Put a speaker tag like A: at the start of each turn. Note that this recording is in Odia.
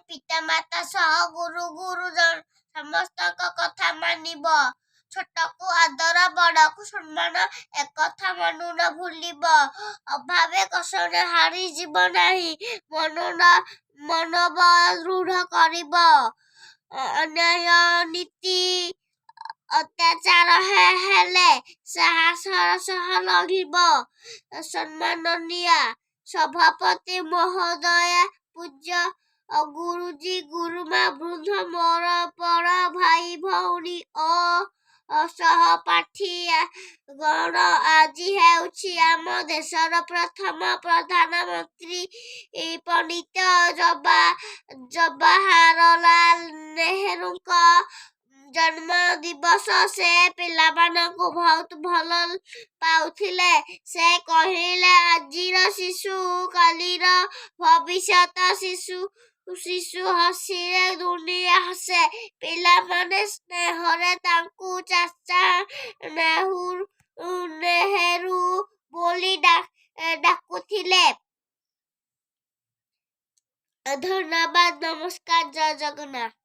A: ପିତାମାତା ସହ ଗୁରୁ ଗୁରୁଜନ ସମସ୍ତଙ୍କ କଥା ମାନିବ। ଛୋଟକୁ ଆଦର ବଡ଼କୁ ସମ୍ମାନ ଏକଥା ମନୁ ନ ଭୁଲିବ। ଅଭାବେ କଷଣେ ହାରିଯିବ ନାହିଁ ମନୋବଳ ଦୃଢ଼ କରିବ। ଅନ୍ୟାୟ ନୀତି ଅତ୍ୟାଚାର ହେଲେ ସାହସର ସହ ଲଢ଼ିବ। ସମ୍ମାନନୀୟ ସଭାପତି ମହୋଦୟା, ପୂଜ୍ୟ ଗୁରୁଜୀ, ଗୁରୁମା ବୃନ୍ଦ, ମୋର ବଡ଼ ଭାଇ ଭଉଣୀ ଓ ସହପାଠୀ ଗଣ, ଆଜି ହେଉଛି ଆମ ଦେଶର ପ୍ରଥମ ପ୍ରଧାନମନ୍ତ୍ରୀ ପଣ୍ଡିତ ଜବାହରଲାଲ ନେହେରୁଙ୍କ ଜନ୍ମ ଦିବସ। ସେ ପିଲାମାନଙ୍କୁ ବହୁତ ଭଲ ପାଉଥିଲେ। ସେ କହିଲେ, ଆଜିର ଶିଶୁ କାଲିର ଭବିଷ୍ୟତ। ଶିଶୁ ହସିଲେ ଦୁନିଆ ହସେ। ପିଲାମାନେ ସ୍ନେହରେ ତାଙ୍କୁ ଚାଚା ନେହେରୁ ବୋଲି ଡାକୁଥିଲେ। ଧନ୍ୟବାଦ, ନମସ୍କାର, ଜୟ ଜଗନ୍ନାଥ।